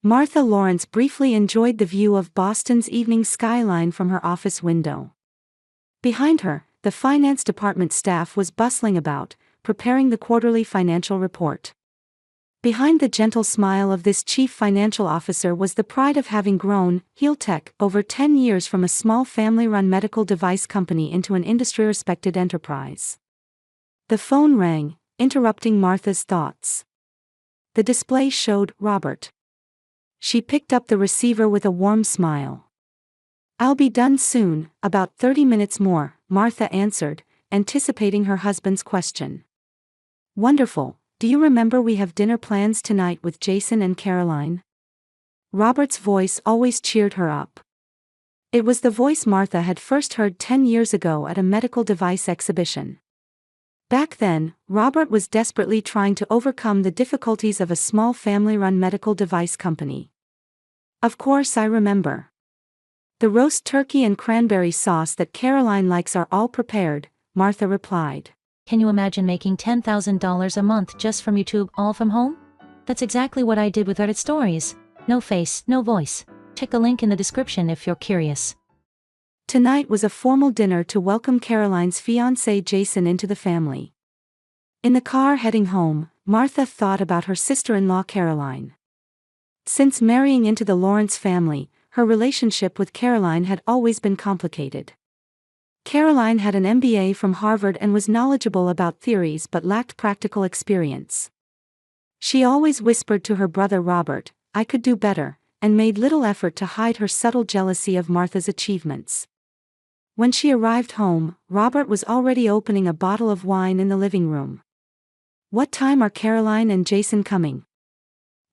Martha Lawrence briefly enjoyed the view of Boston's evening skyline from her office window. Behind her, the finance department staff was bustling about, preparing the quarterly financial report. Behind the gentle smile of this chief financial officer was the pride of having grown HealTech over 10 years from a small family-run medical device company into an industry-respected enterprise. The phone rang, interrupting Martha's thoughts. The display showed Robert. She picked up the receiver with a warm smile. "I'll be done soon, about 30 minutes more," Martha answered, anticipating her husband's question. "Wonderful. Do you remember we have dinner plans tonight with Jason and Caroline?" Robert's voice always cheered her up. It was the voice Martha had first heard 10 years ago at a medical device exhibition. Back then, Robert was desperately trying to overcome the difficulties of a small family-run medical device company. "Of course I remember. The roast turkey and cranberry sauce that Caroline likes are all prepared," Martha replied. Can you imagine making $10,000 a month just from YouTube, all from home? That's exactly what I did with Reddit stories. No face, no voice. Check the link in the description if you're curious. Tonight was a formal dinner to welcome Caroline's fiancé Jason into the family. In the car heading home, Martha thought about her sister-in-law Caroline. Since marrying into the Lawrence family, her relationship with Caroline had always been complicated. Caroline had an MBA from Harvard and was knowledgeable about theories but lacked practical experience. She always whispered to her brother Robert, "I could do better," and made little effort to hide her subtle jealousy of Martha's achievements. When she arrived home, Robert was already opening a bottle of wine in the living room. "What time are Caroline and Jason coming?"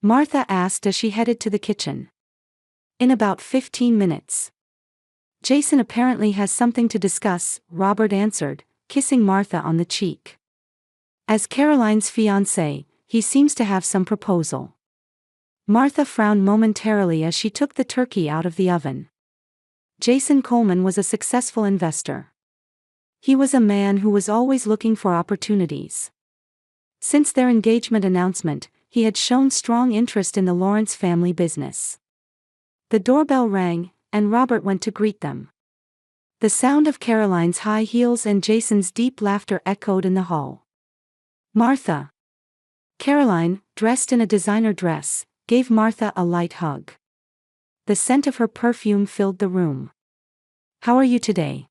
Martha asked as she headed to the kitchen. "In about 15 minutes. Jason apparently has something to discuss," Robert answered, kissing Martha on the cheek. "As Caroline's fiancé, he seems to have some proposal." Martha frowned momentarily as she took the turkey out of the oven. Jason Coleman was a successful investor. He was a man who was always looking for opportunities. Since their engagement announcement, he had shown strong interest in the Lawrence family business. The doorbell rang, and Robert went to greet them. The sound of Caroline's high heels and Jason's deep laughter echoed in the hall. Martha. Caroline, dressed in a designer dress, gave Martha a light hug. The scent of her perfume filled the room. "How are you today?"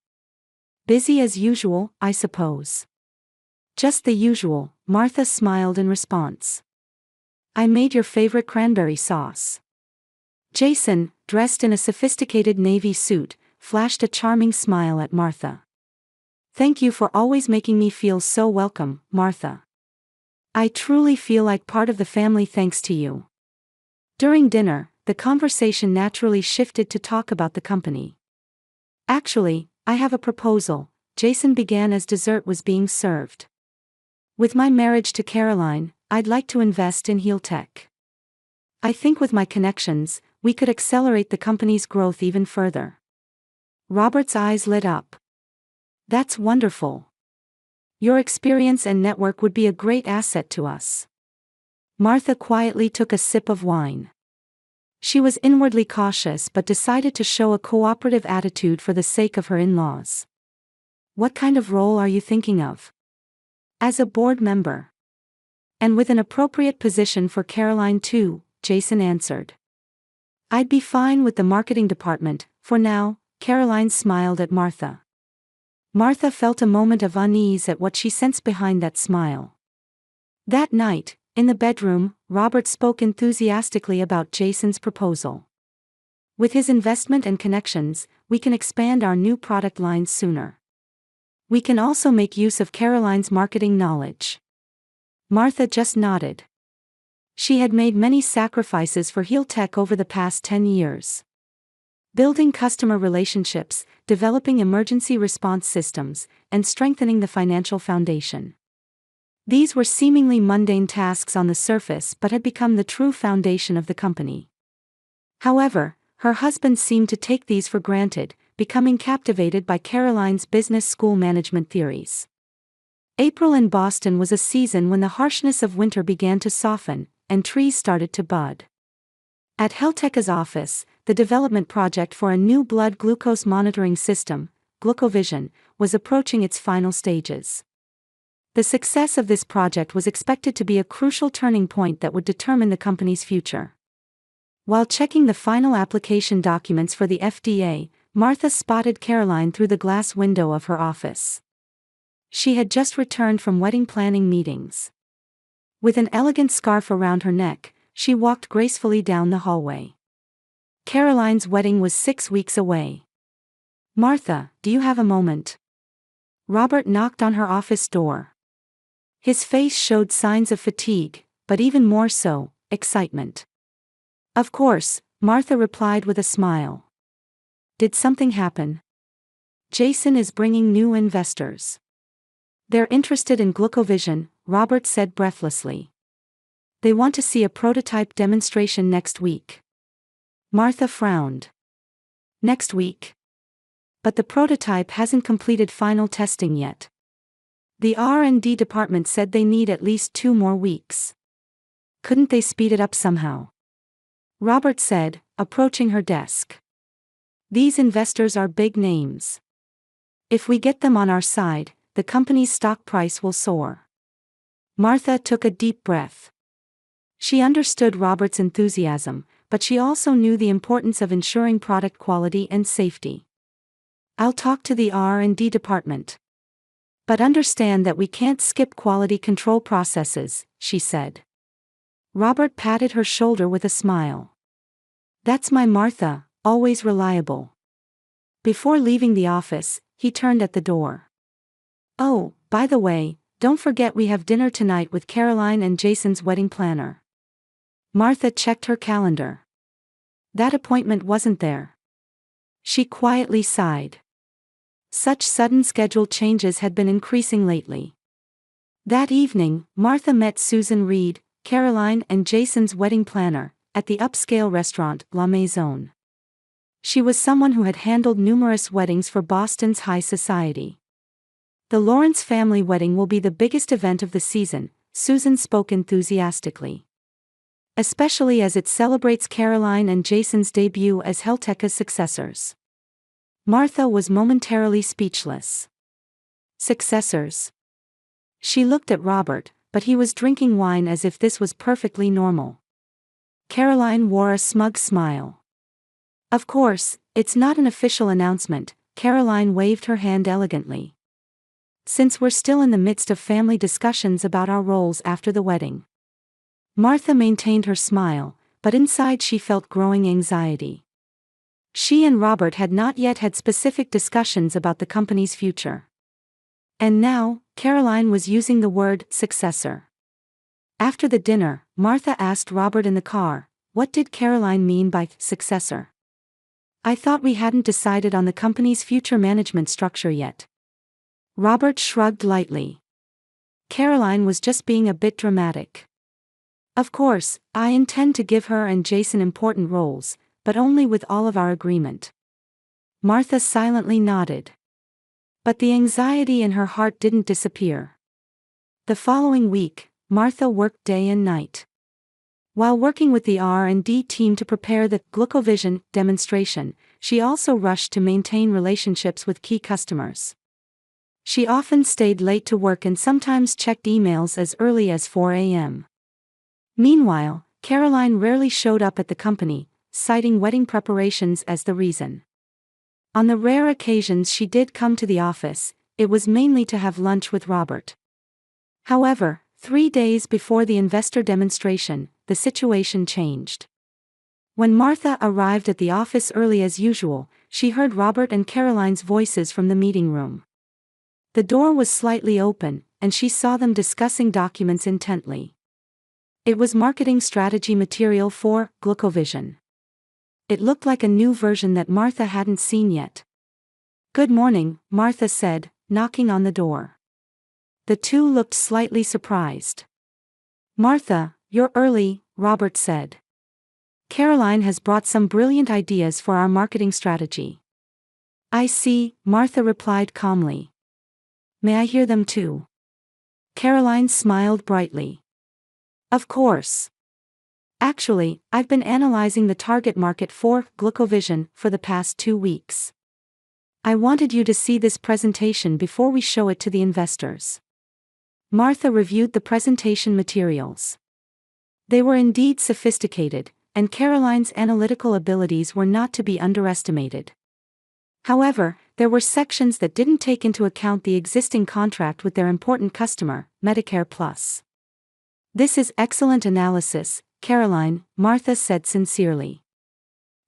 "Busy as usual, I suppose." "Just the usual," Martha smiled in response. "I made your favorite cranberry sauce." Jason, dressed in a sophisticated navy suit, flashed a charming smile at Martha. "Thank you for always making me feel so welcome, Martha. I truly feel like part of the family thanks to you." During dinner, the conversation naturally shifted to talk about the company. "Actually, I have a proposal," Jason began as dessert was being served. "With my marriage to Caroline, I'd like to invest in HealTech. I think with my connections, we could accelerate the company's growth even further." Robert's eyes lit up. "That's wonderful. Your experience and network would be a great asset to us." Martha quietly took a sip of wine. She was inwardly cautious but decided to show a cooperative attitude for the sake of her in-laws. "What kind of role are you thinking of?" "As a board member. And with an appropriate position for Caroline too," Jason answered. "I'd be fine with the marketing department, for now," Caroline smiled at Martha. Martha felt a moment of unease at what she sensed behind that smile. That night, in the bedroom, Robert spoke enthusiastically about Jason's proposal. "With his investment and connections, we can expand our new product lines sooner. We can also make use of Caroline's marketing knowledge." Martha just nodded. She had made many sacrifices for HealTech over the past 10 years. Building customer relationships, developing emergency response systems, and strengthening the financial foundation. These were seemingly mundane tasks on the surface but had become the true foundation of the company. However, her husband seemed to take these for granted, becoming captivated by Caroline's business school management theories. April in Boston was a season when the harshness of winter began to soften, and trees started to bud. At Helteka's office, the development project for a new blood glucose monitoring system, GlucoVision, was approaching its final stages. The success of this project was expected to be a crucial turning point that would determine the company's future. While checking the final application documents for the FDA, Martha spotted Caroline through the glass window of her office. She had just returned from wedding planning meetings. With an elegant scarf around her neck, she walked gracefully down the hallway. Caroline's wedding was 6 weeks away. "Martha, do you have a moment?" Robert knocked on her office door. His face showed signs of fatigue, but even more so, excitement. "Of course," Martha replied with a smile. "Did something happen?" "Jason is bringing new investors. They're interested in GlucoVision," Robert said breathlessly. "They want to see a prototype demonstration next week." Martha frowned. "Next week? But the prototype hasn't completed final testing yet. The R&D department said they need at least 2 more weeks. Couldn't they speed it up somehow?" Robert said, approaching her desk. "These investors are big names. If we get them on our side, the company's stock price will soar." Martha took a deep breath. She understood Robert's enthusiasm, but she also knew the importance of ensuring product quality and safety. "I'll talk to the R&D department. But understand that we can't skip quality control processes," she said. Robert patted her shoulder with a smile. "That's my Martha, always reliable." Before leaving the office, he turned at the door. "Oh, by the way, don't forget we have dinner tonight with Caroline and Jason's wedding planner." Martha checked her calendar. That appointment wasn't there. She quietly sighed. Such sudden schedule changes had been increasing lately. That evening, Martha met Susan Reed, Caroline and Jason's wedding planner, at the upscale restaurant La Maison. She was someone who had handled numerous weddings for Boston's high society. "The Lawrence family wedding will be the biggest event of the season," Susan spoke enthusiastically. "Especially as it celebrates Caroline and Jason's debut as Helteka's successors." Martha was momentarily speechless. Successors? She looked at Robert, but he was drinking wine as if this was perfectly normal. Caroline wore a smug smile. "Of course, it's not an official announcement," Caroline waved her hand elegantly. "Since we're still in the midst of family discussions about our roles after the wedding." Martha maintained her smile, but inside she felt growing anxiety. She and Robert had not yet had specific discussions about the company's future. And now, Caroline was using the word successor. After the dinner, Martha asked Robert in the car, "What did Caroline mean by successor? I thought we hadn't decided on the company's future management structure yet." Robert shrugged lightly. Caroline was just being a bit dramatic. "Of course, I intend to give her and Jason important roles, but only with all of our agreement." Martha silently nodded. But the anxiety in her heart didn't disappear. The following week, Martha worked day and night. While working with the R&D team to prepare the GlucoVision demonstration, she also rushed to maintain relationships with key customers. She often stayed late to work and sometimes checked emails as early as 4 a.m. Meanwhile, Caroline rarely showed up at the company, citing wedding preparations as the reason. On the rare occasions she did come to the office, it was mainly to have lunch with Robert. However, 3 days before the investor demonstration, the situation changed. When Martha arrived at the office early as usual, she heard Robert and Caroline's voices from the meeting room. The door was slightly open, and she saw them discussing documents intently. It was marketing strategy material for GlucoVision. It looked like a new version that Martha hadn't seen yet. "Good morning," Martha said, knocking on the door. The two looked slightly surprised. "Martha, you're early," Robert said. "Caroline has brought some brilliant ideas for our marketing strategy." "I see," Martha replied calmly. "May I hear them too?" Caroline smiled brightly. "Of course." Actually, I've been analyzing the target market for GlycoVision for the past 2 weeks. I wanted you to see this presentation before we show it to the investors. Martha reviewed the presentation materials. They were indeed sophisticated, and Caroline's analytical abilities were not to be underestimated. However, there were sections that didn't take into account the existing contract with their important customer, Medicare Plus. This is excellent analysis, Caroline, Martha said sincerely.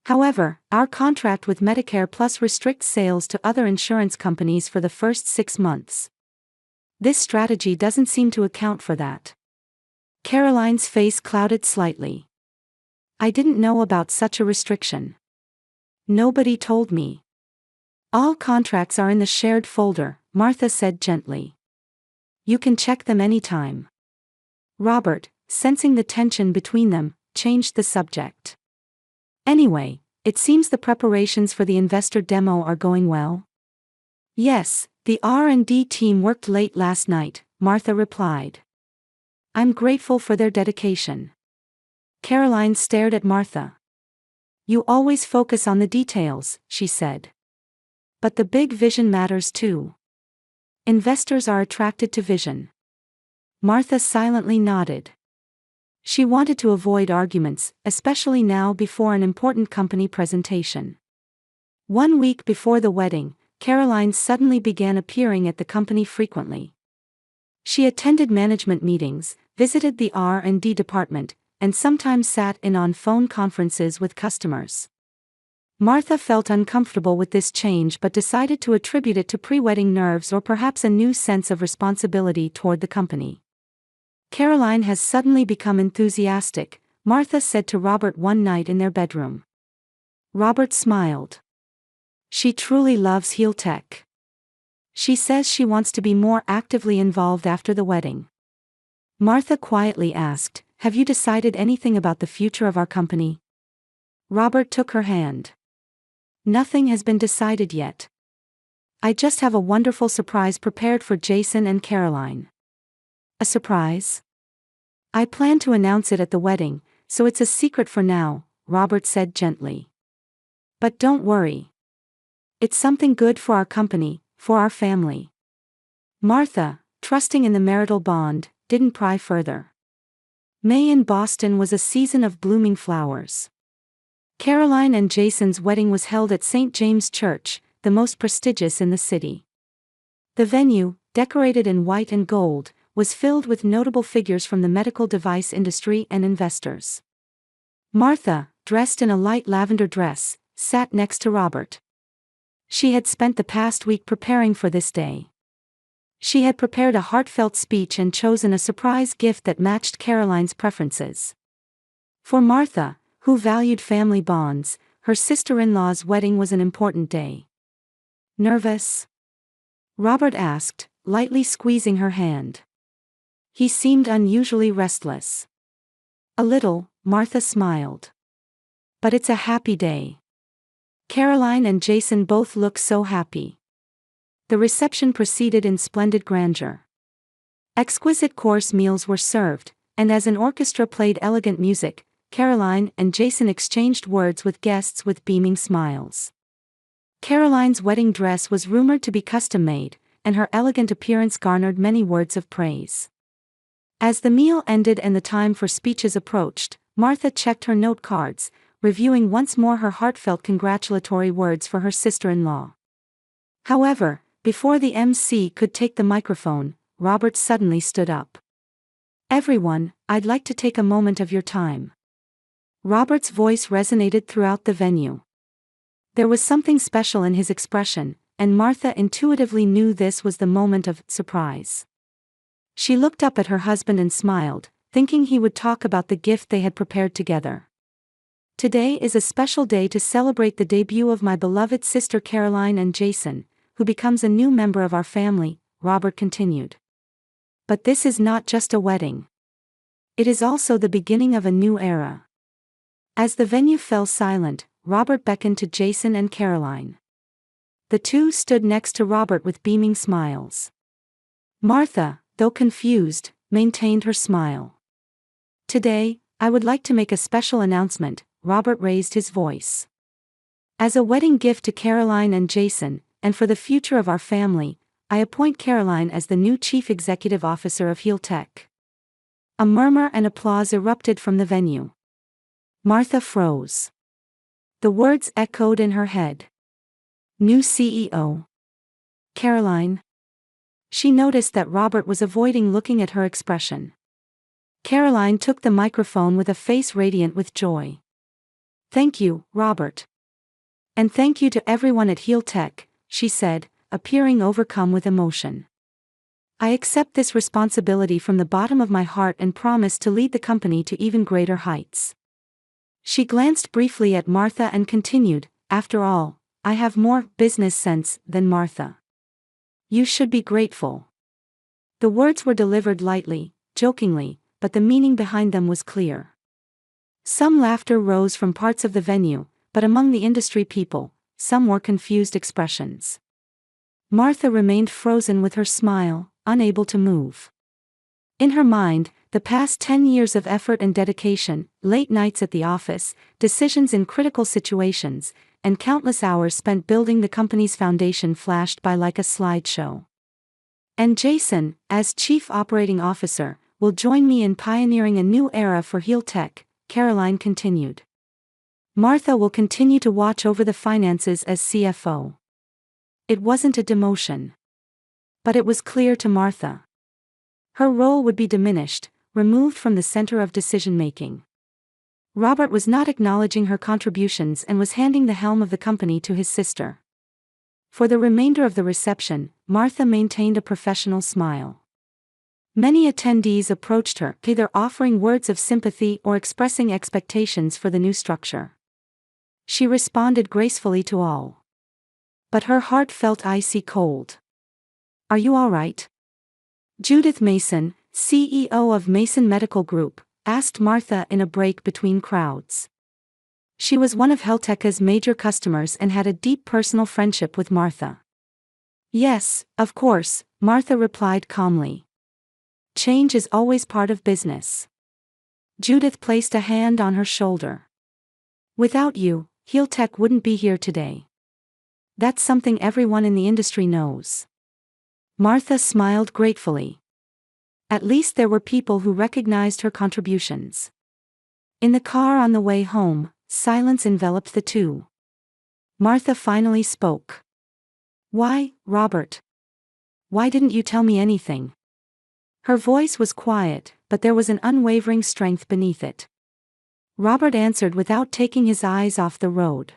However, our contract with Medicare Plus restricts sales to other insurance companies for the first 6 months. This strategy doesn't seem to account for that. Caroline's face clouded slightly. I didn't know about such a restriction. Nobody told me. All contracts are in the shared folder, Martha said gently. You can check them anytime. Robert, sensing the tension between them, changed the subject. Anyway, it seems the preparations for the investor demo are going well. Yes, the R&D team worked late last night, Martha replied. I'm grateful for their dedication. Caroline stared at Martha. You always focus on the details, she said. But the big vision matters too. Investors are attracted to vision. Martha silently nodded. She wanted to avoid arguments, especially now before an important company presentation. 1 week before the wedding, Caroline suddenly began appearing at the company frequently. She attended management meetings, visited the R&D department, and sometimes sat in on phone conferences with customers. Martha felt uncomfortable with this change but decided to attribute it to pre-wedding nerves or perhaps a new sense of responsibility toward the company. Caroline has suddenly become enthusiastic, Martha said to Robert one night in their bedroom. Robert smiled. She truly loves heel tech. She says she wants to be more actively involved after the wedding. Martha quietly asked, Have you decided anything about the future of our company? Robert took her hand. Nothing has been decided yet. I just have a wonderful surprise prepared for Jason and Caroline. A surprise? I plan to announce it at the wedding, so it's a secret for now, Robert said gently. But don't worry. It's something good for our company, for our family. Martha, trusting in the marital bond, didn't pry further. May in Boston was a season of blooming flowers. Caroline and Jason's wedding was held at St. James Church, the most prestigious in the city. The venue, decorated in white and gold, was filled with notable figures from the medical device industry and investors. Martha, dressed in a light lavender dress, sat next to Robert. She had spent the past week preparing for this day. She had prepared a heartfelt speech and chosen a surprise gift that matched Caroline's preferences. For Martha, who valued family bonds, her sister-in-law's wedding was an important day. Nervous? Robert asked, lightly squeezing her hand. He seemed unusually restless. A little, Martha smiled. But it's a happy day. Caroline and Jason both look so happy. The reception proceeded in splendid grandeur. Exquisite course meals were served, and as an orchestra played elegant music, Caroline and Jason exchanged words with guests with beaming smiles. Caroline's wedding dress was rumored to be custom-made, and her elegant appearance garnered many words of praise. As the meal ended and the time for speeches approached, Martha checked her note cards, reviewing once more her heartfelt congratulatory words for her sister-in-law. However, before the MC could take the microphone, Robert suddenly stood up. Everyone, I'd like to take a moment of your time. Robert's voice resonated throughout the venue. There was something special in his expression, and Martha intuitively knew this was the moment of surprise. She looked up at her husband and smiled, thinking he would talk about the gift they had prepared together. Today is a special day to celebrate the debut of my beloved sister Caroline and Jason, who becomes a new member of our family, Robert continued. But this is not just a wedding. It is also the beginning of a new era. As the venue fell silent, Robert beckoned to Jason and Caroline. The two stood next to Robert with beaming smiles. Martha, though confused, maintained her smile. Today, I would like to make a special announcement, Robert raised his voice. As a wedding gift to Caroline and Jason, and for the future of our family, I appoint Caroline as the new Chief Executive Officer of Heel Tech. A murmur and applause erupted from the venue. Martha froze. The words echoed in her head. New CEO. Caroline. She noticed that Robert was avoiding looking at her expression. Caroline took the microphone with a face radiant with joy. Thank you, Robert. And thank you to everyone at Heel Tech, she said, appearing overcome with emotion. I accept this responsibility from the bottom of my heart and promise to lead the company to even greater heights. She glanced briefly at Martha and continued, after all, I have more business sense than Martha. You should be grateful. The words were delivered lightly, jokingly, but the meaning behind them was clear. Some laughter rose from parts of the venue, but among the industry people, some were confused expressions. Martha remained frozen with her smile, unable to move. In her mind, the past 10 years of effort and dedication, late nights at the office, decisions in critical situations, and countless hours spent building the company's foundation flashed by like a slideshow. And Jason, as Chief Operating Officer, will join me in pioneering a new era for Heel Tech, Caroline continued. Martha will continue to watch over the finances as CFO. It wasn't a demotion. But it was clear to Martha. Her role would be diminished, removed from the center of decision-making. Robert was not acknowledging her contributions and was handing the helm of the company to his sister. For the remainder of the reception, Martha maintained a professional smile. Many attendees approached her, either offering words of sympathy or expressing expectations for the new structure. She responded gracefully to all. But her heart felt icy cold. Are you all right? Judith Mason, CEO of Mason Medical Group, asked Martha in a break between crowds. She was one of Helteka's major customers and had a deep personal friendship with Martha. Yes, of course, Martha replied calmly. Change is always part of business. Judith placed a hand on her shoulder. Without you, Heel Tech wouldn't be here today. That's something everyone in the industry knows. Martha smiled gratefully. At least there were people who recognized her contributions. In the car on the way home, silence enveloped the two. Martha finally spoke. Why, Robert? Why didn't you tell me anything? Her voice was quiet, but there was an unwavering strength beneath it. Robert answered without taking his eyes off the road.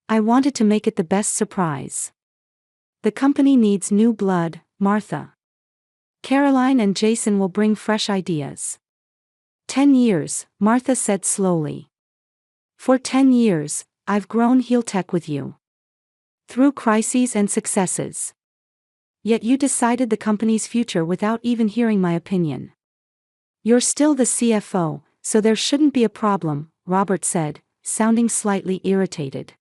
I wanted to make it the best surprise. The company needs new blood, Martha. Caroline and Jason will bring fresh ideas. 10 years, Martha said slowly. For 10 years, I've grown Heel Tech with you. Through crises and successes. Yet you decided the company's future without even hearing my opinion. You're still the CFO, so there shouldn't be a problem, Robert said, sounding slightly irritated.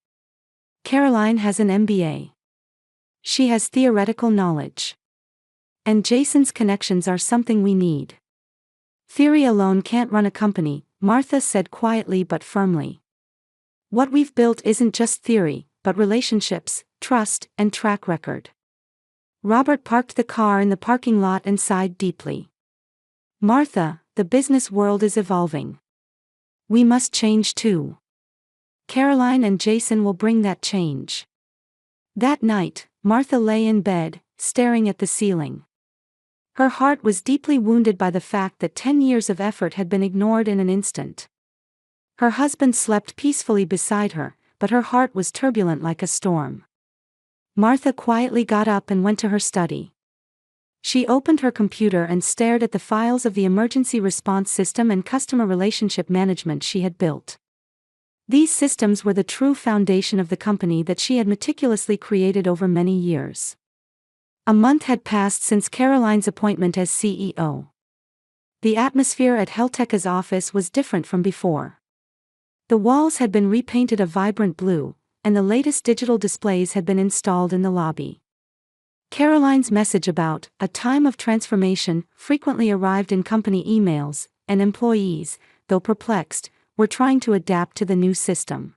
Caroline has an MBA. She has theoretical knowledge. And Jason's connections are something we need. Theory alone can't run a company, Martha said quietly but firmly. What we've built isn't just theory, but relationships, trust, and track record. Robert parked the car in the parking lot and sighed deeply. Martha, the business world is evolving. We must change too. Caroline and Jason will bring that change. That night, Martha lay in bed, staring at the ceiling. Her heart was deeply wounded by the fact that 10 years of effort had been ignored in an instant. Her husband slept peacefully beside her, but her heart was turbulent like a storm. Martha quietly got up and went to her study. She opened her computer and stared at the files of the emergency response system and customer relationship management she had built. These systems were the true foundation of the company that she had meticulously created over many years. A month had passed since Caroline's appointment as CEO. The atmosphere at Helteka's office was different from before. The walls had been repainted a vibrant blue, and the latest digital displays had been installed in the lobby. Caroline's message about a time of transformation frequently arrived in company emails, and employees, though perplexed, were trying to adapt to the new system.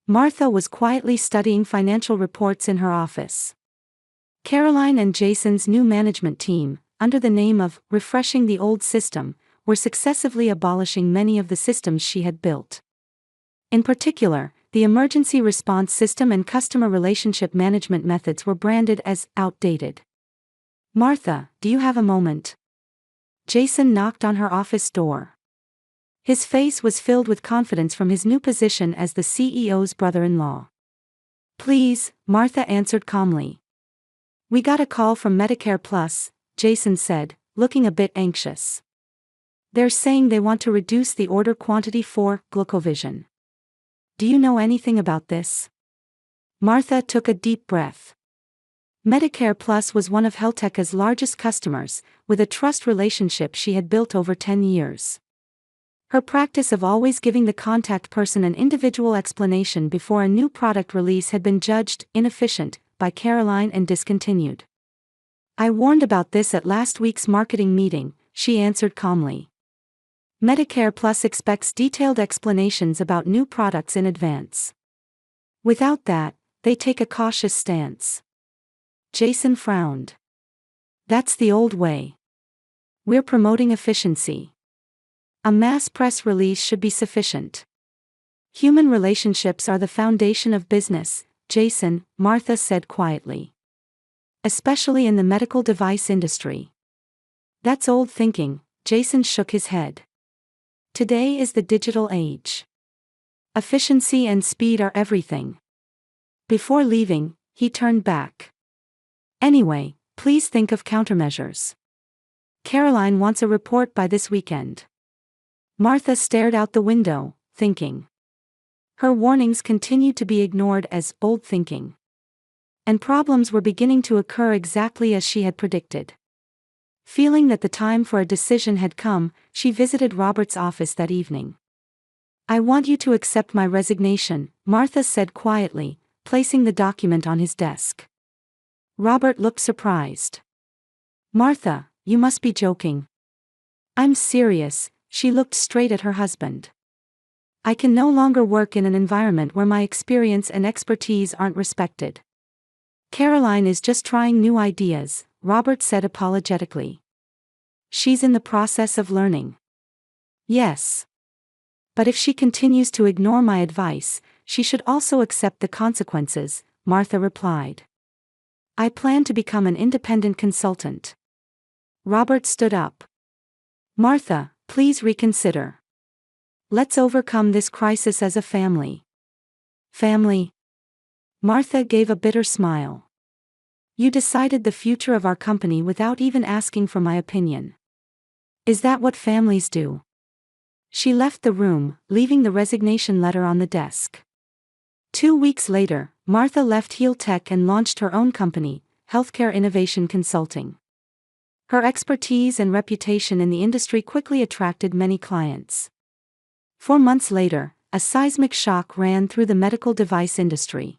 Martha was quietly studying financial reports in her office. Caroline and Jason's new management team, under the name of Refreshing the Old System, were successively abolishing many of the systems she had built. In particular, the emergency response system and customer relationship management methods were branded as outdated. "Martha, do you have a moment?" Jason knocked on her office door. His face was filled with confidence from his new position as the CEO's brother-in-law. "Please," Martha answered calmly. "We got a call from Medicare Plus," Jason said, looking a bit anxious. "They're saying they want to reduce the order quantity for GlucoVision. Do you know anything about this?" Martha took a deep breath. Medicare Plus was one of Helteka's largest customers, with a trust relationship she had built over 10 years. Her practice of always giving the contact person an individual explanation before a new product release had been judged inefficient by Caroline and discontinued. "I warned about this at last week's marketing meeting," she answered calmly. Medicare Plus expects detailed explanations about new products in advance. Without that, they take a cautious stance. Jason frowned. "That's the old way. We're promoting efficiency. A mass press release should be sufficient. Human relationships are the foundation of business," Martha said quietly. "Especially in the medical device industry." "That's old thinking," Jason shook his head. "Today is the digital age. Efficiency and speed are everything." Before leaving, he turned back. "Anyway, please think of countermeasures. Caroline wants a report by this weekend." Martha stared out the window, thinking. Her warnings continued to be ignored as old thinking. And problems were beginning to occur exactly as she had predicted. Feeling that the time for a decision had come, she visited Robert's office that evening. "I want you to accept my resignation," Martha said quietly, placing the document on his desk. Robert looked surprised. "Martha, you must be joking." "I'm serious," she looked straight at her husband. "I can no longer work in an environment where my experience and expertise aren't respected." "Caroline is just trying new ideas," Robert said apologetically. "She's in the process of learning." "Yes. But if she continues to ignore my advice, she should also accept the consequences," Martha replied. "I plan to become an independent consultant." Robert stood up. "Martha, please reconsider. Let's overcome this crisis as a family." "Family?" Martha gave a bitter smile. "You decided the future of our company without even asking for my opinion. Is that what families do?" She left the room, leaving the resignation letter on the desk. 2 weeks later, Martha left Helteka and launched her own company, Healthcare Innovation Consulting. Her expertise and reputation in the industry quickly attracted many clients. 4 months later, a seismic shock ran through the medical device industry.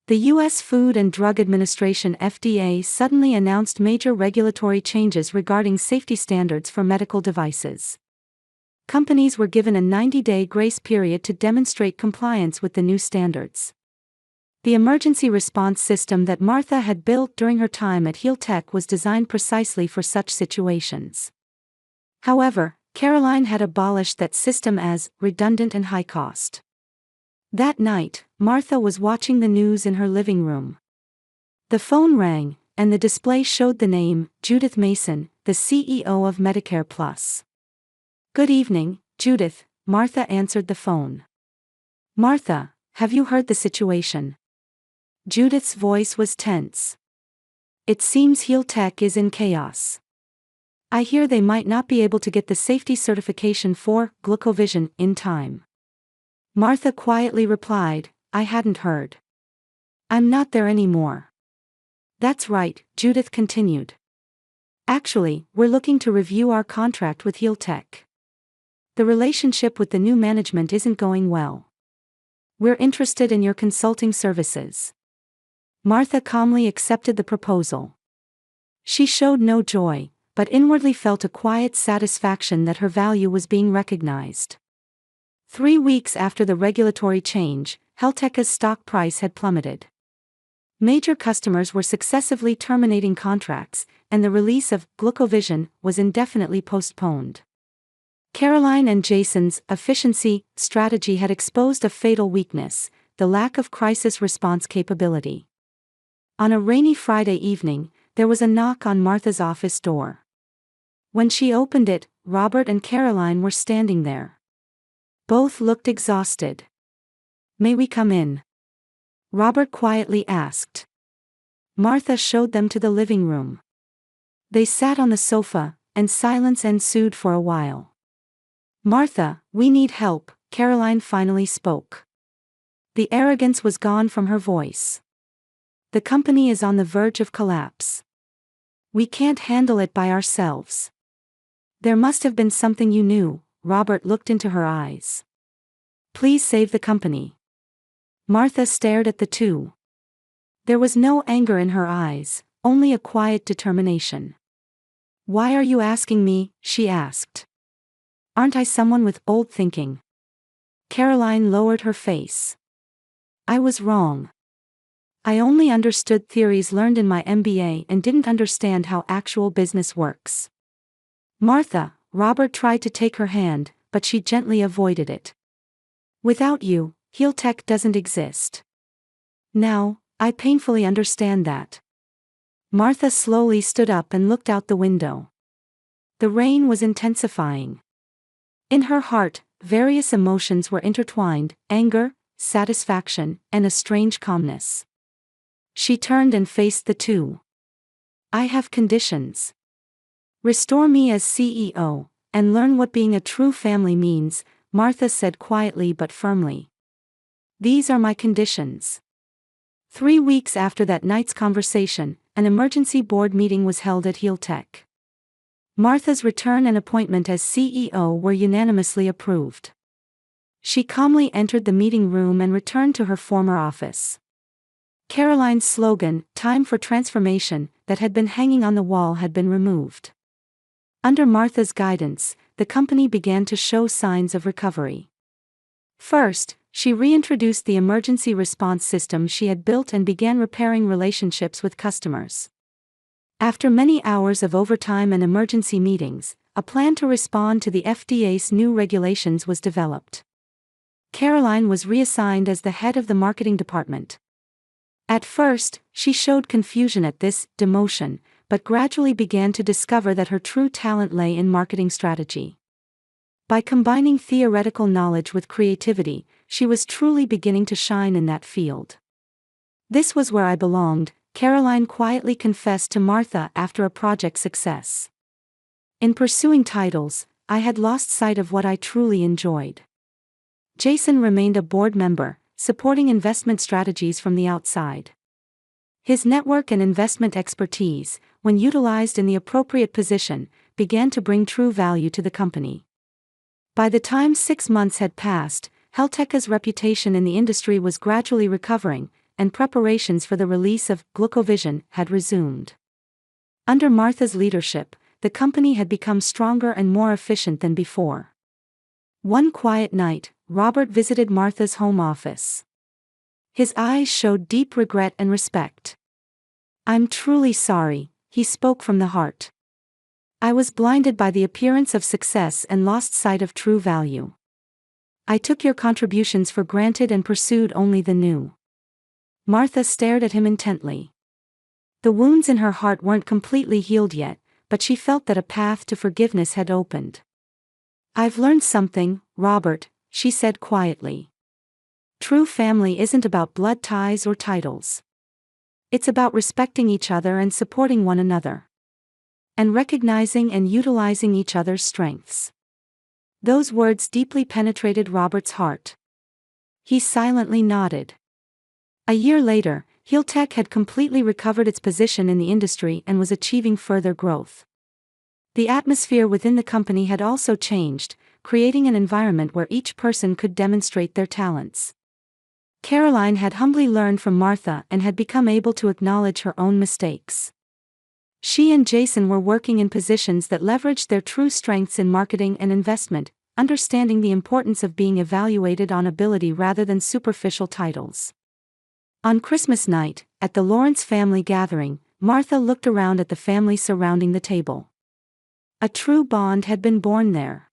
The U.S. Food and Drug Administration (FDA) suddenly announced major regulatory changes regarding safety standards for medical devices. Companies were given a 90-day grace period to demonstrate compliance with the new standards. The emergency response system that Martha had built during her time at Helteka was designed precisely for such situations. However, Caroline had abolished that system as redundant and high cost. That night, Martha was watching the news in her living room. The phone rang, and the display showed the name, Judith Mason, the CEO of Medicare Plus. "Good evening, Judith," Martha answered the phone. "Martha, have you heard the situation?" Judith's voice was tense. "It seems Helteka is in chaos. I hear they might not be able to get the safety certification for GlucoVision in time." Martha quietly replied, "I hadn't heard. I'm not there anymore." "That's right," Judith continued. "Actually, we're looking to review our contract with Helteka. The relationship with the new management isn't going well. We're interested in your consulting services." Martha calmly accepted the proposal. She showed no joy, but inwardly felt a quiet satisfaction that her value was being recognized. 3 weeks after the regulatory change, Helteka's stock price had plummeted. Major customers were successively terminating contracts, and the release of GlucoVision was indefinitely postponed. Caroline and Jason's efficiency strategy had exposed a fatal weakness: the lack of crisis response capability. On a rainy Friday evening, there was a knock on Martha's office door. When she opened it, Robert and Caroline were standing there. Both looked exhausted. "May we come in?" Robert quietly asked. Martha showed them to the living room. They sat on the sofa, and silence ensued for a while. "Martha, we need help," Caroline finally spoke. The arrogance was gone from her voice. "The company is on the verge of collapse. We can't handle it by ourselves." "There must have been something you knew," Robert looked into her eyes. "Please save the company." Martha stared at the two. There was no anger in her eyes, only a quiet determination. "Why are you asking me?" she asked. "Aren't I someone with old thinking?" Caroline lowered her face. "I was wrong. I only understood theories learned in my MBA and didn't understand how actual business works." "Martha," Robert tried to take her hand, but she gently avoided it. "Without you, Heltec doesn't exist. Now, I painfully understand that." Martha slowly stood up and looked out the window. The rain was intensifying. In her heart, various emotions were intertwined: anger, satisfaction, and a strange calmness. She turned and faced the two. "I have conditions. Restore me as CEO, and learn what being a true family means," Martha said quietly but firmly. "These are my conditions." 3 weeks after that night's conversation, an emergency board meeting was held at Heltec. Martha's return and appointment as CEO were unanimously approved. She calmly entered the meeting room and returned to her former office. Caroline's slogan, "Time for Transformation," that had been hanging on the wall had been removed. Under Martha's guidance, the company began to show signs of recovery. First, she reintroduced the emergency response system she had built and began repairing relationships with customers. After many hours of overtime and emergency meetings, a plan to respond to the FDA's new regulations was developed. Caroline was reassigned as the head of the marketing department. At first, she showed confusion at this demotion, but gradually began to discover that her true talent lay in marketing strategy. By combining theoretical knowledge with creativity, she was truly beginning to shine in that field. "This was where I belonged," Caroline quietly confessed to Martha after a project success. "In pursuing titles, I had lost sight of what I truly enjoyed." Jason remained a board member, supporting investment strategies from the outside. His network and investment expertise, when utilized in the appropriate position, began to bring true value to the company. By the time 6 months had passed, Helteka's reputation in the industry was gradually recovering, and preparations for the release of GlucoVision had resumed. Under Martha's leadership, the company had become stronger and more efficient than before. One quiet night, Robert visited Martha's home office. His eyes showed deep regret and respect. "I'm truly sorry," he spoke from the heart. "I was blinded by the appearance of success and lost sight of true value. I took your contributions for granted and pursued only the new." Martha stared at him intently. The wounds in her heart weren't completely healed yet, but she felt that a path to forgiveness had opened. "I've learned something, Robert," she said quietly. "True family isn't about blood ties or titles. It's about respecting each other and supporting one another. And recognizing and utilizing each other's strengths." Those words deeply penetrated Robert's heart. He silently nodded. A year later, Heltec had completely recovered its position in the industry and was achieving further growth. The atmosphere within the company had also changed, creating an environment where each person could demonstrate their talents. Caroline had humbly learned from Martha and had become able to acknowledge her own mistakes. She and Jason were working in positions that leveraged their true strengths in marketing and investment, understanding the importance of being evaluated on ability rather than superficial titles. On Christmas night, at the Lawrence family gathering, Martha looked around at the family surrounding the table. A true bond had been born there.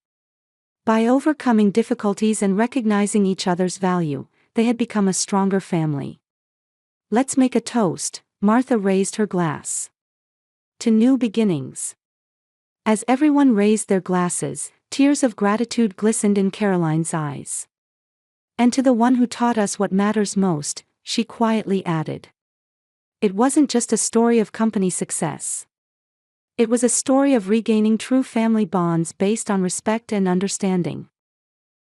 By overcoming difficulties and recognizing each other's value, they had become a stronger family. "Let's make a toast," Martha raised her glass. "To new beginnings." As everyone raised their glasses, tears of gratitude glistened in Caroline's eyes. "And to the one who taught us what matters most," she quietly added. It wasn't just a story of company success. It was a story of regaining true family bonds based on respect and understanding.